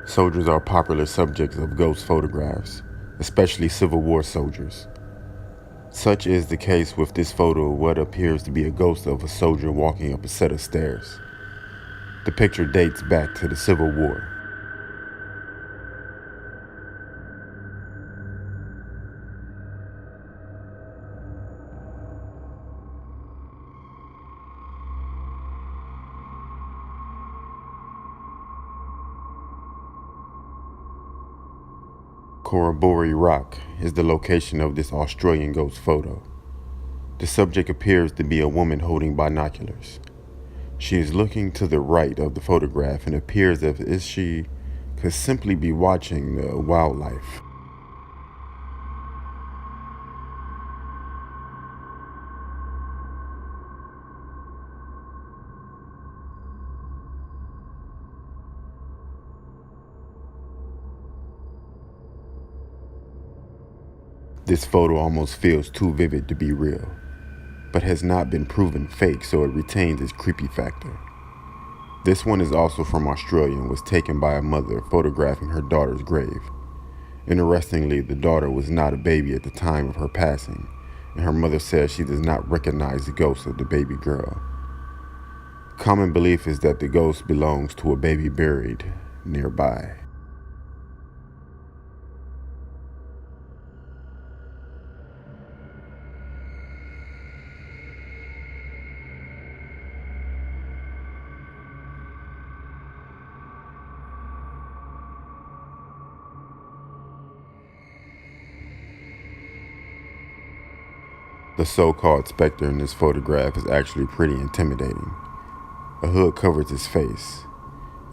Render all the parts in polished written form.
Soldiers are popular subjects of ghost photographs, especially Civil War soldiers. Such is the case with this photo of what appears to be a ghost of a soldier walking up a set of stairs. The picture dates back to the Civil War. Corroboree Rock is the location of this Australian ghost photo. The subject appears to be a woman holding binoculars. She is looking to the right of the photograph and appears as if she could simply be watching the wildlife. This photo almost feels too vivid to be real, but has not been proven fake, so it retains its creepy factor. This one is also from Australia and was taken by a mother photographing her daughter's grave. Interestingly, the daughter was not a baby at the time of her passing, and her mother says she does not recognize the ghost of the baby girl. Common belief is that the ghost belongs to a baby buried nearby. The so-called specter in this photograph is actually pretty intimidating. A hood covers his face.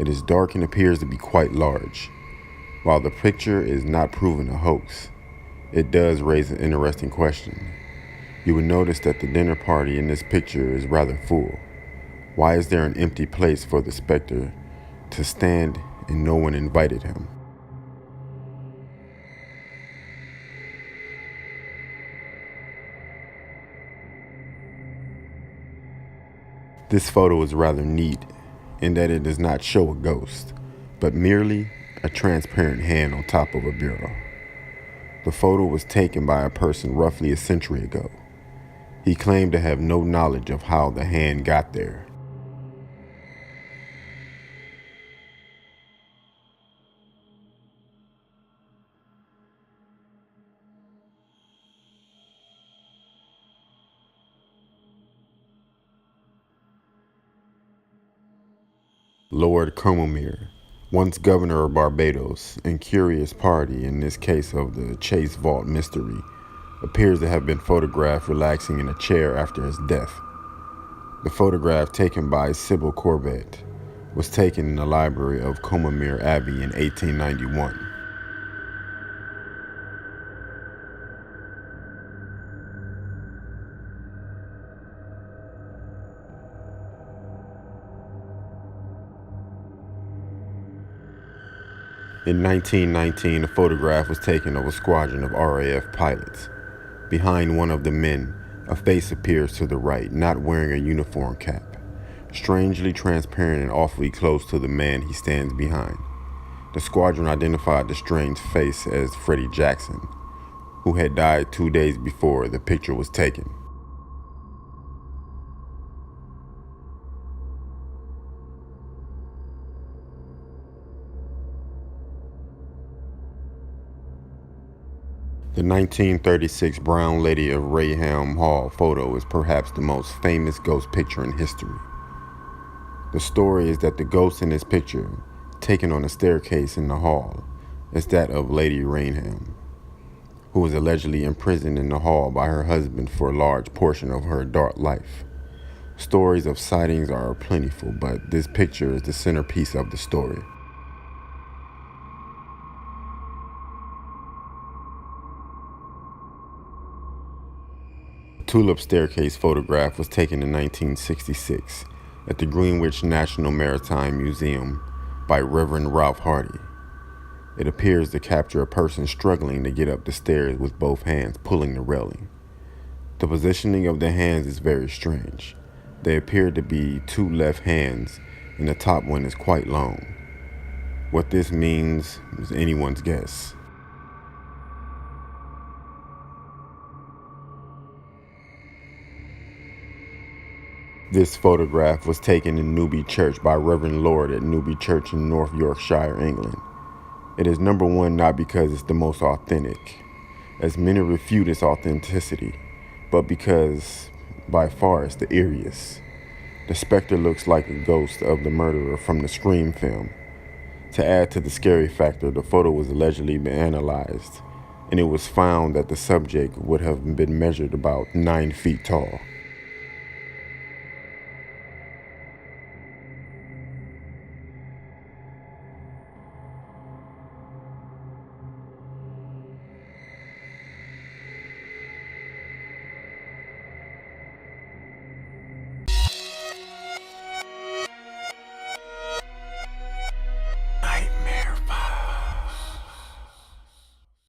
It is dark and appears to be quite large. While the picture is not proven a hoax, it does raise an interesting question. You will notice that the dinner party in this picture is rather full. Why is there an empty place for the specter to stand and no one invited him? This photo is rather neat in that it does not show a ghost, but merely a transparent hand on top of a bureau. The photo was taken by a person roughly a century ago. He claimed to have no knowledge of how the hand got there. Lord Comomere, once governor of Barbados and curious party in this case of the Chase Vault mystery, appears to have been photographed relaxing in a chair after his death. The photograph, taken by Sybil Corbett, was taken in the library of Comomere Abbey in 1891. In 1919, a photograph was taken of a squadron of RAF pilots. Behind one of the men, a face appears to the right, not wearing a uniform cap, strangely transparent and awfully close to the man he stands behind. The squadron identified the strange face as Freddie Jackson, who had died 2 days before the picture was taken. The 1936 Brown Lady of Raham Hall photo is perhaps the most famous ghost picture in history. The story is that the ghost in this picture, taken on a staircase in the hall, is that of Lady Rainham, who was allegedly imprisoned in the hall by her husband for a large portion of her adult life. Stories of sightings are plentiful, but this picture is the centerpiece of the story. The tulip staircase photograph was taken in 1966 at the Greenwich National Maritime Museum by Reverend Ralph Hardy. It appears to capture a person struggling to get up the stairs with both hands pulling the railing. The positioning of the hands is very strange. They appear to be two left hands, and the top one is quite long. What this means is anyone's guess. This photograph was taken in Newby Church by Reverend Lord at Newby Church in North Yorkshire, England. It is number one not because it's the most authentic, as many refute its authenticity, but because by far it's the eeriest. The specter looks like a ghost of the murderer from the Scream film. To add to the scary factor, the photo was allegedly been analyzed, and it was found that the subject would have been measured about 9 feet tall.